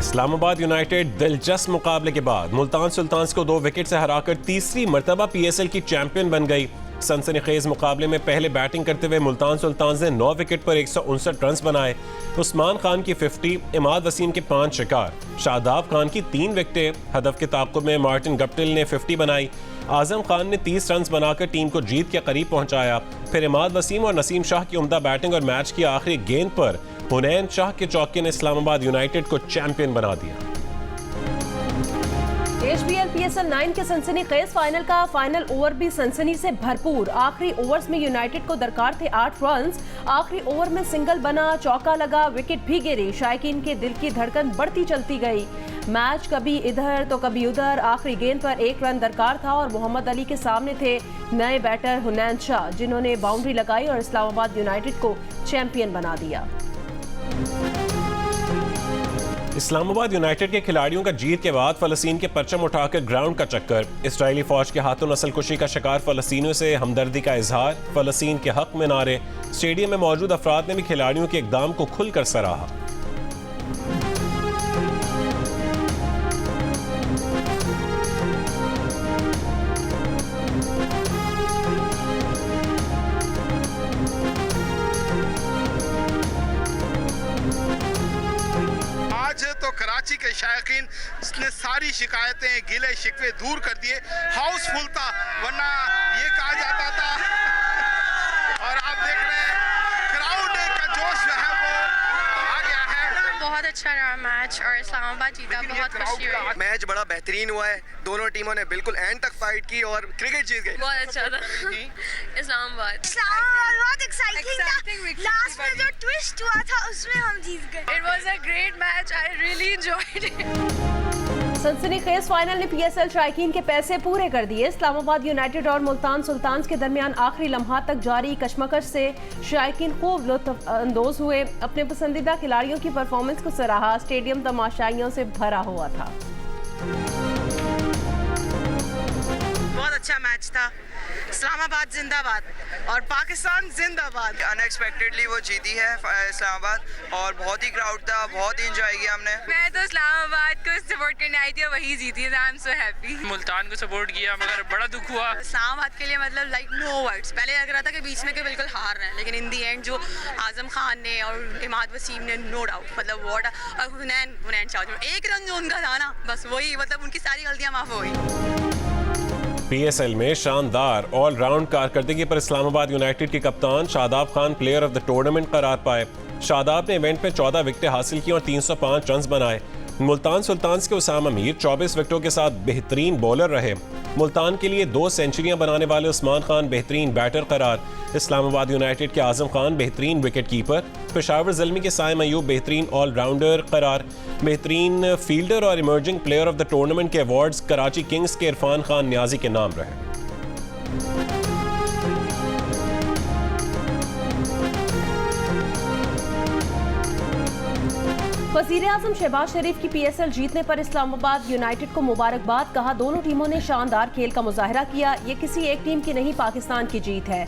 Islamabad United दिलचस्प मुकाबले के बाद मुल्तान सुल्तान्स को 2 विकेट से हराकर तीसरी मरतबा PSL की चैंपियन बन गई। सनसनीखेज मुकाबले में पहले बैटिंग करते हुए मुल्तान सुल्तान्स ने 9 विकेट पर 159 रन बनाए। उस्मान खान की 50, इमाद वसीम के 5 शिकार, शादाब खान की 3 विकेटें। हदफ के ताक़ुब में मार्टिन गप्टिल ने 50 बनाई। आजम खान ने 30 रन बनाकर टीम को जीत के करीब पहुंचाया। फिर इमाद वसीम और नसीम शाह की उम्दा बैटिंग और मैच की आखिरी गेंद पर हुनैन शाह के चौके ने इस्लामाबाद यूनाइटेड को चैंपियन बना दिया। HBL PSL 9 के सनसनीखेज फाइनल का फाइनल ओवर भी सनसनी से भरपूर। आखिरी ओवर्स में यूनाइटेड को दरकार थे 8 रन। आखिरी ओवर में सिंगल बना, चौका लगा, विकेट भी गिरी। शायकीन के दिल की धड़कन बढ़ती चलती गई। मैच कभी इधर तो कभी उधर। आखिरी गेंद पर 1 रन दरकार था और मोहम्मद अली के सामने थे नए बैटर हुनैन शाह, जिन्होंने बाउंड्री लगाई और इस्लामाबाद यूनाइटेड को चैंपियन बना दिया। इस्लामाबाद यूनाइटेड के खिलाड़ियों का जीत के बाद फलस्तीन के परचम उठाकर ग्राउंड का चक्कर। इजरायली फौज के हाथों नस्लकुशी का शिकार फलस्तीनियों से हमदर्दी का इजहार। फलस्तीन के हक में नारे। स्टेडियम में मौजूद अफराद ने भी खिलाड़ियों के इकदाम को खुलकर सराहा। तो कराची के शायकीन ने सारी शिकायतें, गिले शिकवे दूर कर दिए। हाउसफुल था, वरना ये कहा जाता था और आप देख रहे हैं क्राउड का जोश जो है वो आ गया है। बहुत अच्छा रहा मैच और इस्लामाबाद जीता, बहुत खुशी हुई। मैच बड़ा बेहतरीन हुआ है, दोनों टीमों ने बिल्कुल एंड तक फाइट की और क्रिकेट जीत गई। बहुत अच्छा था। इस्लामाबाद बहुत एक्साइटिंग था। लास्ट में जो ट्विस्ट हुआ था उसमें हम जीत गए। It was a great match, I really enjoyed it. सनसनीखेज फाइनल ने PSL शायकीन के पैसे पूरे कर दिए। इस्लामाबाद यूनाइटेड और मुल्तान सुल्तान्स के दरमियान आखिरी लम्हा तक जारी कशमकश से शायकीन खूब लुत्फ अंदोज हुए। अपने पसंदीदा खिलाड़ियों की परफॉर्मेंस को सराहा। स्टेडियम तमाशाइयों से भरा हुआ था। बहुत अच्छा मैच था। इस्लामाबाद जिंदाबाद और पाकिस्तान जिंदाबाद। अनएक्सपेक्टेडली वो जीती है इस्लामाबाद और बहुत ही क्राउड था, बहुत ही एंजॉय किया हमने। मैं तो इस्लामाबाद को सपोर्ट करने आई थी और वही जीती है। I am so happy. Multan को सपोर्ट किया मगर बड़ा दुख हुआ। इस्लामाबाद के लिए मतलब लाइक नो वर्ड्स। पहले लग रहा था कि बीच में के बिल्कुल हार रहे हैं, लेकिन इन दी एंड जो आजम खान ने और इमाद वसीम ने, नो डाउट मतलब व्हाट, और हुनैन शाह जो 1 रन जो उनका था ना, बस वही मतलब उनकी सारी गलतियां माफ हो गई। PSL में शानदार ऑलराउंड कारकर्दगी पर इस्लामाबाद यूनाइटेड के कप्तान Shadab Khan player of the tournament करार पाए। शादाब ने इवेंट में 14 विकेटें हासिल की और 305 रन बनाए। मुल्तान सुल्तान्स के उसामा मीर 24 विकेटों के साथ बेहतरीन बॉलर रहे। मुल्तान के लिए 2 सेंचुरियां बनाने वाले उस्मान खान बेहतरीन बैटर करार। इस्लामाबाद यूनाइटेड के आजम खान बेहतरीन विकेट कीपर। पेशावर ज़ल्मी के साइम अयूब बेहतरीन ऑलराउंडर करार। बेहतरीन फील्डर और emerging player of the tournament के अवार्ड्स कराची किंग्स के इरफान खान न्याजी के नाम रहे। वज़ीर-ए-आज़म शहबाज शरीफ की PSL जीतने पर इस्लामाबाद यूनाइटेड को मुबारकबाद। कहा, दोनों टीमों ने शानदार खेल का मुजाहरा किया। ये किसी एक टीम की नहीं, पाकिस्तान की जीत है।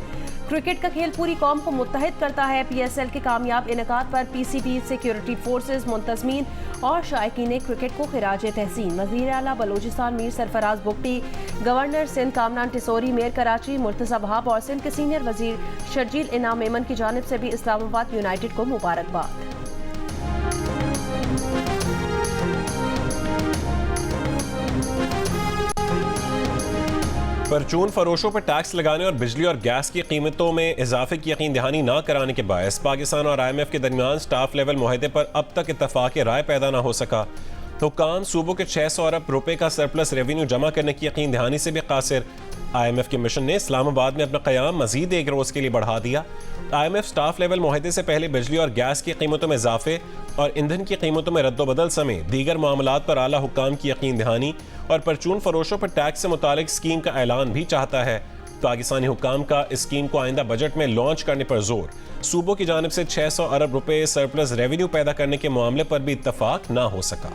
क्रिकेट का खेल पूरी कौम को मुत्तहिद करता है। PSL के कामयाब इनेकाद पर PCB, सिक्योरिटी फोर्सेज, मुंतज़मीन और शायकीन क्रिकेट को खिराज तहसीन। वज़ीर आला बलोचिस्तान मीर सरफराज बुगटी, गवर्नर सिंध कामरान टिसोरी, मेयर कराची मुर्तज़ा वहाब और सिंध के सीनियर वज़ीर शर्जील इनाम मेमन की जानिब से भी इस्लामाबाद यूनाइटेड को मुबारकबाद। परचून फरोशों पर टैक्स लगाने और बिजली और गैस की कीमतों में इजाफे की यकीन दहानी न कराने के बायस पाकिस्तान और IMF के दरमियान स्टाफ लेवल मुआहदे पर अब तक इत्तफाक राय पैदा न हो सका। हुक्काम सूबों के 600 अरब रुपए का सरप्लस रेवेन्यू जमा करने की यकीन दहानी से भी कासिर। IMF के मिशन ने इस्लामाबाद में अपना क़याम मजीद 1 रोज़ के लिए बढ़ा दिया। IMF स्टाफ लेवल मुआहदे से पहले बिजली और गैस की कीमतों में इजाफे और ईंधन की कीमतों में रद्दोबदल समेत दीगर मामलात पर आला हुक्काम की यकीन दहानी और परचून फरोशों पर टैक्स से मुतालिक स्कीम का ऐलान भी चाहता है। पाकिस्तानी हुक्काम का इस स्कीम को आइंदा बजट में लॉन्च करने पर जोर। सूबों की जानिब से 600 अरब रुपए सरप्लस रेवेन्यू पैदा करने के मामले पर भी इत्तफाक ना हो सका।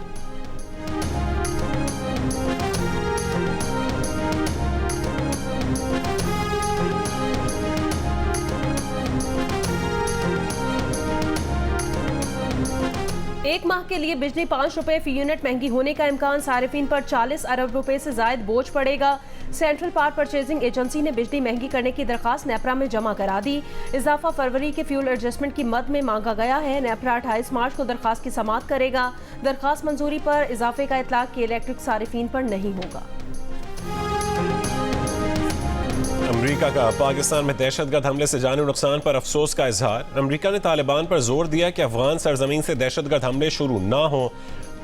एक माह के लिए बिजली 5 रुपए फी यूनिट महंगी होने का इम्कान, सारिफीन पर 40 अरब रुपए से जायद बोझ पड़ेगा। सेंट्रल पावर परचेजिंग एजेंसी ने बिजली महंगी करने की दरखास्त नेपरा में जमा करा दी। इजाफा फरवरी के फ्यूल एडजस्टमेंट की मद में मांगा गया है। नेपरा 28 मार्च को दरखास्त की समाअत करेगा। दरखास्त मंजूरी पर इजाफे का इतलाक के इलेक्ट्रिक सारिफीन पर नहीं होगा। अमेरिका का पाकिस्तान में दहशतगर्द हमले से जानी नुकसान पर अफसोस का इजहार। अमेरिका ने तालिबान पर जोर दिया कि अफगान सरजमीन से दहशतगर्द हमले शुरू ना हो।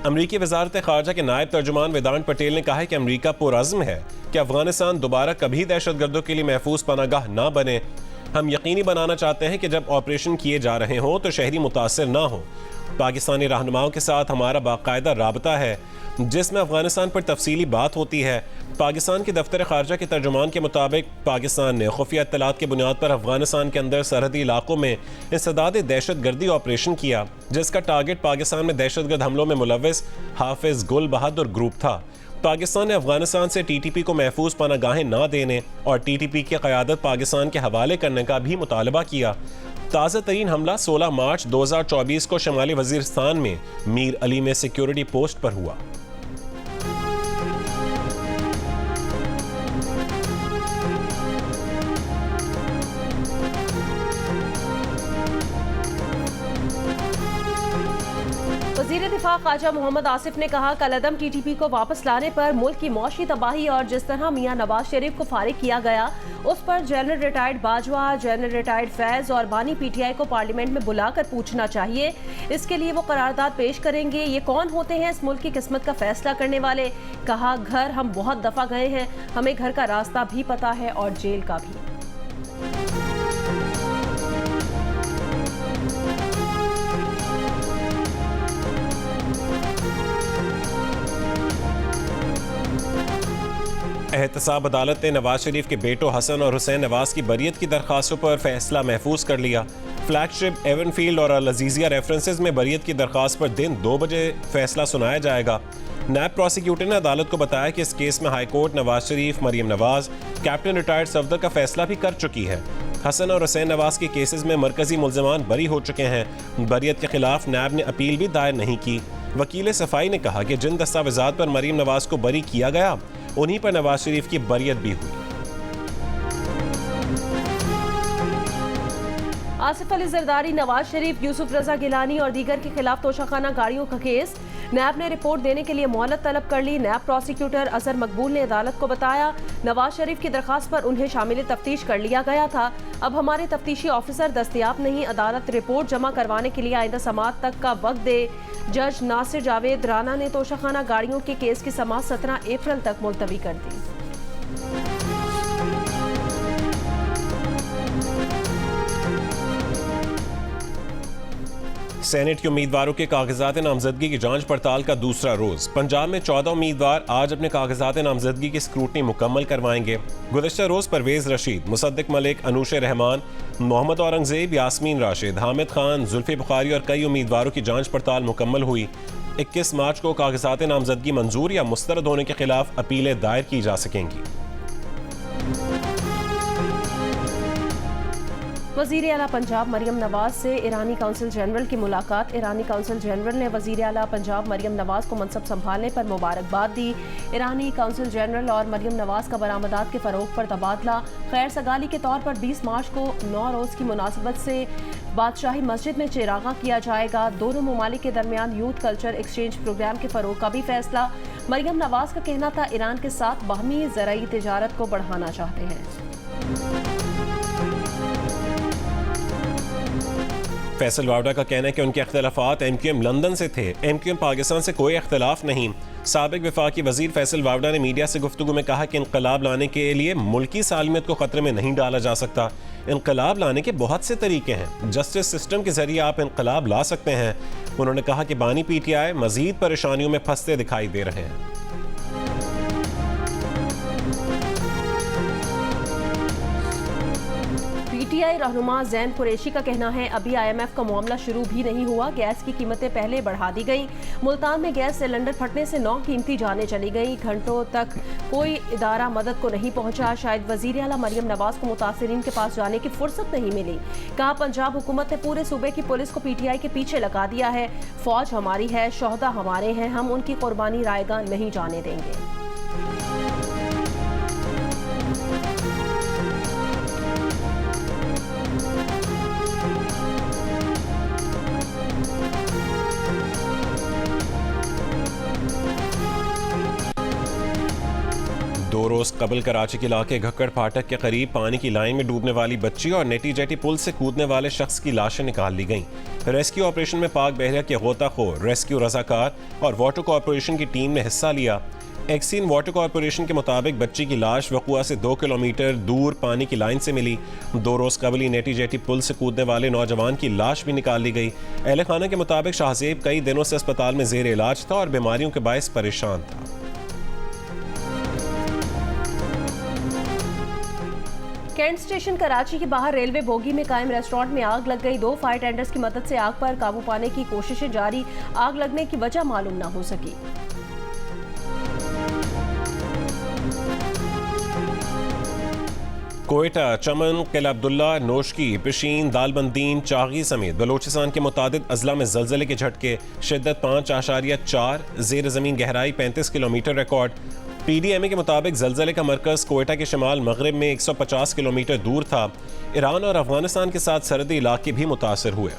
अमेरिकी वजारत खारजा के नायब तर्जुमान वेदांत पटेल ने कहा है कि अमेरिका पुरअज़्म है कि अफगानिस्तान दोबारा कभी दहशतगर्दों के लिए महफूज पनागाह ना बने। हम यकीनी बनाना चाहते हैं कि जब ऑपरेशन किए जा रहे हों तो शहरी मुतासर ना हो। पाकिस्तानी रहनुमाओं के साथ हमारा बाकायदा राबता है जिसमें अफगानिस्तान पर तफसीली बात होती है। पाकिस्तान के दफ्तर खारजा के तर्जुमान के मुताबिक पाकिस्तान ने खुफिया इत्तलात की बुनियाद पर अफगानिस्तान के अंदर सरहदी इलाकों में इंसदाद दहशतगर्दी ऑपरेशन किया जिसका टारगेट पाकिस्तान में दहशतगर्द हमलों में मुलव्वस हाफिज गुल बहादुर ग्रुप था। पाकिस्तान ने अफगानिस्तान से टीटीपी को महफूज पनागाहें ना देने और टीटीपी की क़यादत पाकिस्तान के हवाले करने का भी मुतालबा किया। ताज़ा तरीन हमला 16 मार्च 2024 को शमाली वजीरिस्तान में मीर अली में सिक्योरिटी पोस्ट पर हुआ। वज़ीर दिफा ख्वाजा मोहम्मद आसिफ ने कहा, कलअदम टीटीपी को वापस लाने पर मुल्क की मौशी तबाही और जिस तरह मियां नवाज शरीफ को फारिग किया गया उस पर general retired Bajwa, general retired Faiz और बानी पीटीआई को पार्लियामेंट में बुलाकर पूछना चाहिए। इसके लिए वो करारदाद पेश करेंगे। ये कौन होते हैं इस मुल्क की किस्मत का फैसला करने वाले? कहा, घर हम बहुत दफा गए हैं, हमें घर का रास्ता भी पता है और जेल का भी। एहतसाब अदालत ने नवाज शरीफ के बेटों हसन और हुसैन नवाज की बरियत की दरखास्तों पर फैसला महफूज कर लिया। फ्लैगशिप, एवनफील्ड और अल-अजीजिया रेफरेंसेस में बरियत की दरखास्त पर दिन 2 बजे फैसला सुनाया जाएगा। नायब प्रोसिक्यूटर ने अदालत को बताया कि इस केस में high court Nawaz Sharif, Maryam Nawaz, captain retired Safdar का फैसला भी कर चुकी है। हसन और हुसैन नवाज के केसेस में मरकजी मुल्ज़िमान बरी हो चुके हैं। बरियत के खिलाफ नायब ने अपील भी दायर नहीं की। वकील सफाई ने कहा कि जिन दस्तावेजात पर मरियम नवाज को बरी किया गया उन्हीं पर नवाज शरीफ की बरियत भी हुई। आसिफ अली जरदारी, नवाज शरीफ, यूसुफ रजा गिलानी और दीगर के खिलाफ तोशाखाना गाड़ियों का केस। नैब ने रिपोर्ट देने के लिए मोहलत तलब कर ली। नैब प्रोसिक्यूटर अजहर मकबूल ने अदालत को बताया, नवाज शरीफ की दरखास्त पर उन्हें शामिल तफ्तीश कर लिया गया था। अब हमारे तफ्तीशी ऑफिसर दस्तयाब नहीं। अदालत रिपोर्ट जमा करवाने के लिए आइंदा समाअत तक का वक्त दे। जज नासिर जावेद राना ने तोशाखाना गाड़ियों के केस की समाअत 17 अप्रैल तक मुलतवी कर दी। सेनेट के उम्मीदवारों के कागजात नामजदगी की जांच पड़ताल का दूसरा रोज। पंजाब में 14 उम्मीदवार आज अपने कागजात नामजदगी की स्क्रूटनी मुकम्मल करवाएंगे। गुज़श्ता रोज परवेज रशीद, मुसद्दिक मलिक, अनूश रहमान, मोहम्मद औरंगजेब, यास्मीन राशिद, हामिद खान, जुल्फी बुखारी और कई उम्मीदवारों की जांच पड़ताल मुकम्मल हुई। 21 मार्च को कागजात नामजदगी मंजूर या मुस्तरद होने के खिलाफ अपीलें दायर की जा सकेंगी। वज़ीर आला पंजाब मरियम नवाज से ईरानी काउंसिल जनरल की मुलाकात। ईरानी काउंसिल जनरल ने वज़ीर आला पंजाब मरियम नवाज को मनसब संभालने पर मुबारकबाद दी। ईरानी काउंसिल जनरल और मरियम नवाज का बरामदात के फ़रोग पर तबादला। खैर सगाली के तौर पर 20 मार्च को 9 रोज़ की मुनासिबत से बादशाही मस्जिद में चिरागा किया जाएगा। दोनों ममालिक के दरमियान यूथ कल्चर एक्सचेंज प्रोग्राम के फ़रोग का भी फैसला। मरियम नवाज का कहना था, ईरान के साथ बाहमी ज़राई तिजारत को बढ़ाना चाहते हैं। फैसल वावडा का कहना है कि उनके अख्तिलाफात MQM लंदन से थे, MQM पाकिस्तान से कोई अख्तिलाफ नहीं। साबिक वफाकी वजीर फैसल वावडा ने मीडिया से गुफ्तगू में कहा कि इनकलाब लाने के लिए मुल्की सालमियत को खतरे में नहीं डाला जा सकता। इनकलाब लाने के बहुत से तरीके हैं, जस्टिस सिस्टम के जरिए आप इनकलाब ला सकते हैं। उन्होंने कहा कि बानी PTI मजीद परेशानियों में फंसते दिखाई दे रहे हैं। पीटीआई रहनुमा जैन कुरैशी का कहना है अभी IMF का मामला शुरू भी नहीं हुआ, गैस की कीमतें पहले बढ़ा दी गई। मुल्तान में गैस सिलेंडर फटने से 9 कीमती जानें चली गई। घंटों तक कोई इदारा मदद को नहीं पहुंचा। शायद वजीर आला मरियम नवाज को मुतासिरीन के पास जाने की फुर्सत नहीं मिली। कहा पंजाब हुकूमत ने पूरे सूबे की पुलिस को PTI के पीछे लगा दिया है। फौज हमारी है, शोहदा हमारे हैं, हम उनकी कुर्बानी रायगा नहीं जाने देंगे। दो रोज कबल कराची के इलाके घक्कड़ फाटक के करीब पानी की लाइन में डूबने वाली बच्ची और नेटी जेटी पुल से कूदने वाले शख्स की लाशें निकाल ली गईं। रेस्क्यू ऑपरेशन में पाक बहरिया के गोताखोर, रेस्क्यू रजाकार और वाटर कॉरपोरेशन की टीम ने हिस्सा लिया। एक्सीन वाटर कॉरपोरेशन के मुताबिक बच्ची की लाश वकुआ से 2 किलोमीटर दूर पानी की लाइन से मिली। 2 रोज कबल ही नेटी जेटी पुल से कूदने वाले नौजवान की लाश भी निकाल ली गई। अहले खाना के मुताबिक शाहजेब कई दिनों से अस्पताल में जेर इलाज था और बीमारियों के बायस परेशान था। कैंट स्टेशन कराची के बाहर रेलवे बोगी में कायम रेस्टोरेंट में आग लग गई। 2 फायर टेंडर्स की मदद से आग पर काबू पाने की कोशिशें जारी। आग लगने की वजह मालूम न हो सकी। कोयटा, चमन, किला अब्दुल्ला, नोशकी, पिशीन, दालबंदीन, चागी समेत बलोचिस्तान के मुतादिद अजला में जलजले के झटके। शिद्दत 5.4, ज़ेर ज़मीन गहराई 35 किलोमीटर रिकॉर्ड। PDMA के मुताबिक जलजले का मरकज़ कोयटा के शमाल मगरिब में 150 किलोमीटर दूर था। ईरान और अफगानिस्तान के साथ सरहदी इलाके भी मुतासर हुए।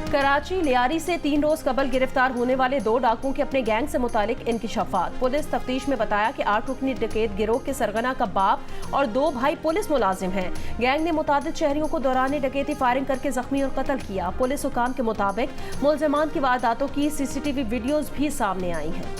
कराची लियारी से 3 रोज कबल गिरफ्तार होने वाले 2 डाकुओं के अपने गैंग से मुतालिक इंकिशाफात। पुलिस तफ्तीश में बताया कि 8 रुकनी डकैत गिरोह के सरगना का बाप और 2 भाई पुलिस मुलाजिम हैं। गैंग ने मुतादिद शहरियों को दौरान डकैती फायरिंग करके जख्मी और कत्ल किया। पुलिस हुकाम के मुताबिक मुलजमान की वारदातों की CCTV वीडियोज भी सामने आई हैं।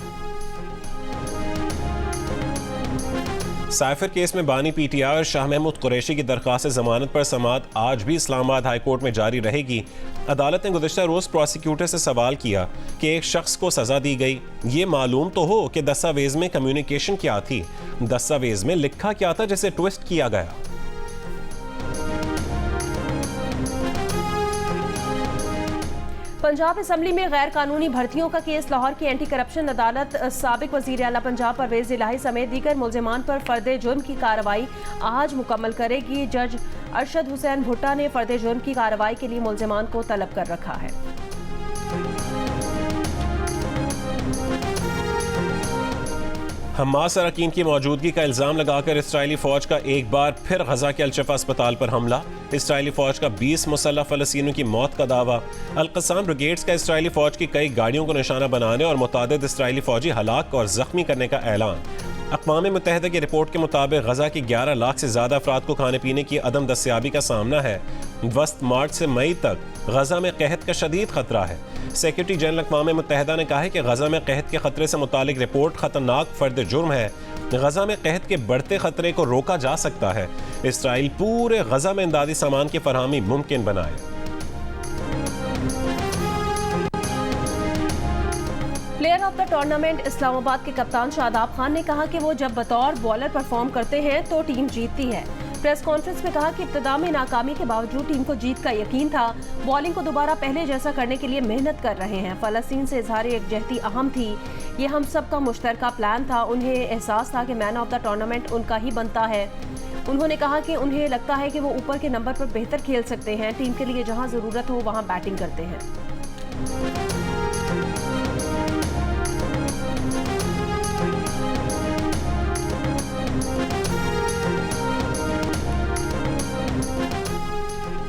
साइफर केस में बानी PTI और शाह महमूद कुरैशी की दरख्वास्त जमानत पर समाअत आज भी इस्लामाबाद हाई कोर्ट में जारी रहेगी। अदालत ने गुज़िश्ता रोज प्रोसिक्यूटर से सवाल किया कि एक शख्स को सजा दी गई, ये मालूम तो हो कि दस्तावेज में कम्युनिकेशन क्या थी, दस्तावेज में लिखा क्या था जिसे ट्विस्ट किया गया। पंजाब असम्बली में गैर कानूनी भर्तियों का केस। लाहौर की एंटी करप्शन अदालत साबिक वजीर आला पंजाब परवेज इलाही समेत दीगर मुलजिमान पर फर्द जुर्म की कार्रवाई आज मुकम्मल करेगी। जज अरशद हुसैन भुट्टा ने फर्द जुर्म की कार्रवाई के लिए मुलजिमान को तलब कर रखा है। हमास अरकान की मौजूदगी का इल्ज़ाम लगाकर इसराइली फ़ौज का एक बार फिर गजा के अल-शिफा अस्पताल पर हमला। इसराइली फ़ौज का 20 मुसल्लह फ़लस्तीनियों की मौत का दावा। अल-क़स्साम ब्रिगेड्स का इसराइली फ़ौज की कई गाड़ियों को निशाना बनाने और मुतादिद इसराइली फ़ौजी हलाक और ज़ख्मी करने का ऐलान। अक़वाम मुत्तहिदा की रिपोर्ट के मुताबिक गजा के 11 लाख से ज़्यादा अफराद को खाने पीने की अदम दस्तयाबी का सामना है। वस्त मार्च से मई तक गजा में कहत का शदीद खतरा है। सेक्रेटरी जनरल अक़वाम मुत्तहिदा ने कहा है कि गजा में कहत के खतरे से मुतालिक रिपोर्ट खतरनाक फर्द जुर्म है। गजा में कहत के बढ़ते खतरे को रोका जा सकता है। इसराइल पूरे गजा में इमदादी सामान की फरहमी मुमकिन बनाए। Player of the tournament Islamabad के कप्तान शादाब खान ने कहा कि वो जब बतौर बॉलर परफॉर्म करते हैं तो टीम जीतती है। प्रेस कॉन्फ्रेंस में कहा कि इब्तिदा में नाकामी के बावजूद टीम को जीत का यकीन था। बॉलिंग को दोबारा पहले जैसा करने के लिए मेहनत कर रहे हैं। फ़लस्तीन से इजहार यकजहती अहम थी, ये हम सब का मुश्तरका प्लान था। उन्हें एहसास था कि मैन ऑफ द टूर्नामेंट उनका ही बनता है। उन्होंने कहा कि उन्हें लगता है कि वो ऊपर के नंबर पर बेहतर खेल सकते हैं। टीम के लिए जहां ज़रूरत हो वहां बैटिंग करते हैं।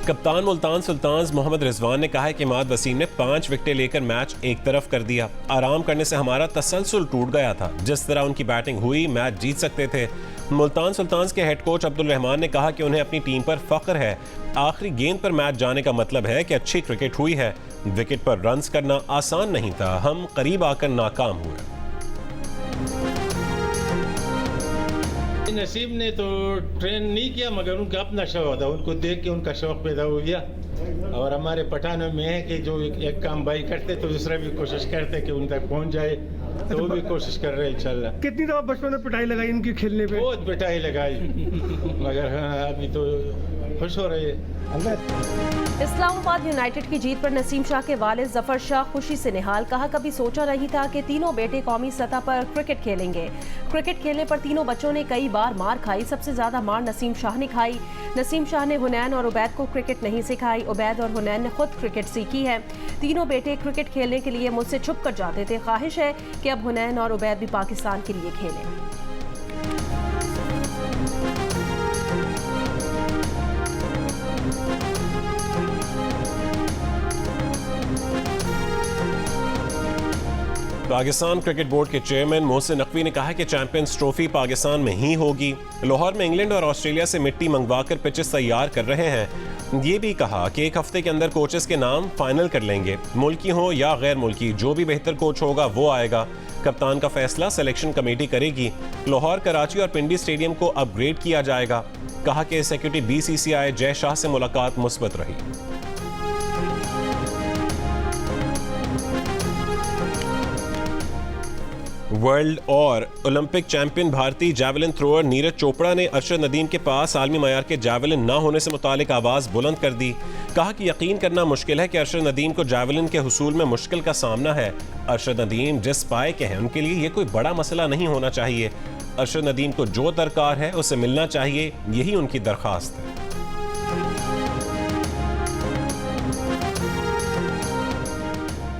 कप्तान मुल्तान सुल्तान्स मोहम्मद रिजवान ने कहा है कि इमाद वसीम ने 5 विकेटें लेकर मैच एक तरफ कर दिया। आराम करने से हमारा तसलसल टूट गया था। जिस तरह उनकी बैटिंग हुई मैच जीत सकते थे। मुल्तान सुल्तान्स के हेड कोच अब्दुल रहमान ने कहा कि उन्हें अपनी टीम पर फख्र है। आखिरी गेंद पर मैच जाने का मतलब है कि अच्छी क्रिकेट हुई है। विकेट पर रन्स करना आसान नहीं था, हम करीब आकर नाकाम हुए। नसीब ने तो ट्रेन नहीं किया, मगर उनका अपना शौक था, उनको देख के उनका शौक पैदा हो गया। और हमारे पठानों में है कि जो एक काम भाई करते तो दूसरा भी कोशिश करते कि उन तक पहुंच जाए, तो वो भी कोशिश कर रहे हैं इंशाल्लाह। कितनी दफा बचपन में पिटाई लगाई इनकी खेलने पे? बहुत पिटाई लगाई मगर हाँ, अभी तो खुश हो रहे हैं। इस्लामाबाद यूनाइटेड की जीत पर नसीम शाह के वालिद जफर शाह खुशी से निहाल। कहा, कभी सोचा नहीं था कि तीनों बेटे कौमी सतह पर क्रिकेट खेलेंगे। क्रिकेट खेलने पर तीनों बच्चों ने कई बार मार खाई, सबसे ज्यादा मार नसीम शाह ने खाई। नसीम शाह ने हुनैन और उबैद को क्रिकेट नहीं सिखाई, उबैद और हुनैन ने खुद क्रिकेट सीखी है। तीनों बेटे क्रिकेट खेलने के लिए मुझसे छुप कर जाते थे। ख्वाहिश है कि अब हुनैन और उबैद भी पाकिस्तान के लिए खेलें। पाकिस्तान क्रिकेट बोर्ड के चेयरमैन मोहसिन नकवी ने कहा कि चैंपियंस ट्रॉफी पाकिस्तान में ही होगी। लाहौर में इंग्लैंड और ऑस्ट्रेलिया से मिट्टी मंगवाकर पिचेस तैयार कर रहे हैं। ये भी कहा कि एक हफ्ते के अंदर कोचेस के नाम फाइनल कर लेंगे, मुल्की हो या गैर मुल्की, जो भी बेहतर कोच होगा वो आएगा। कप्तान का फैसला सिलेक्शन कमेटी करेगी। लाहौर, कराची और पिंडी स्टेडियम को अपग्रेड किया जाएगा। कहा कि सेक्रेटरी BCCI जय शाह से मुलाकात मुस्बत रही। वर्ल्ड और ओलंपिक चैंपियन भारतीय जैवलिन थ्रोअर नीरज चोपड़ा ने अरशद नदीम के पास आलमी मयार के जैवलिन न होने से मुतालिक आवाज़ बुलंद कर दी। कहा कि यकीन करना मुश्किल है कि अरशद नदीम को जैवलिन के हुसूल में मुश्किल का सामना है। अरशद नदीम जिस पाए के हैं उनके लिए ये कोई बड़ा मसला नहीं होना चाहिए। अरशद नदीम को जो दरकार है उसे मिलना चाहिए, यही उनकी दरख्वास्त है।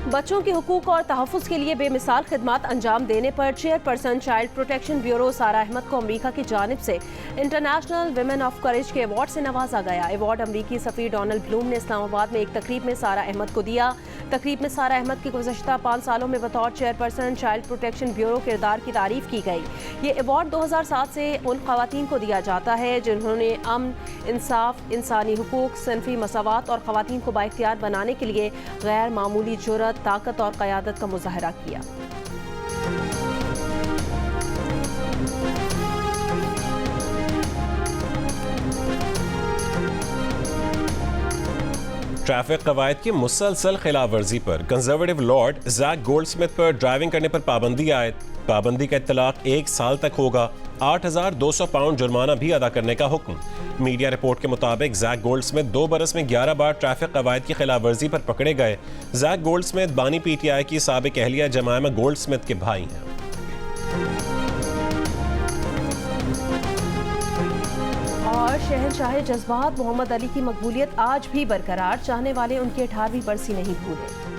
बच्चों के हुकूक और तहफ़्फ़ुज़ के लिए बेमिसाल खिदमात अंजाम देने पर चेयरपर्सन चाइल्ड प्रोटेक्शन ब्यूरो सारा अहमद को अमरीका की जानिब से इंटरनेशनल विमेन ऑफ करेज के अवार्ड से नवाजा गया। अवार्ड अमरीकी सफ़ीर डोनाल्ड ब्लूम ने इस्लामाबाद में एक तकरीब में सारा अहमद को दिया। तकरीब में सारा अहमद की गुज़श्ता 5 सालों में बतौर चेयरपर्सन चाइल्ड प्रोटेक्शन ब्यूरो किरदार की तारीफ़ की गई। ये अवार्ड 2007 से उन ख़वातीन को दिया जाता है जिन्होंने अमन, इंसाफ, इंसानी हुकूक, सिनफ़ी मसावात और ख़वातीन को बाइख्तियार बनाने के लिए गैर मामूली जुर्रत, ताकत और क़यादत का मुज़ाहरा किया। ट्रैफिक कवायद की मुसलसल खिलाफ वर्जी पर कंजर्वेटिव लॉर्ड जैक गोल्डस्मिथ पर ड्राइविंग करने पर पाबंदी आयद। पाबंदी का इत्तलाक 1 साल तक होगा। 8,200 पाउंड जुर्माना भी अदा करने का हुक्म। मीडिया रिपोर्ट के मुताबिक जैक गोल्डस्मिथ 2 बरस में 11 बार ट्रैफिक कवायद की खिलाफ वर्जी पर पकड़े गए। जैक गोल्डस्मिथ बानी PTI की साबिक अहलिया जमायमा गोल्डस्मिथ के भाई हैं। और शहंशाह जज्बात मोहम्मद अली की मकबूलियत आज भी बरकरार, चाहने वाले उनकी 18वीं बरसी नहीं भूले।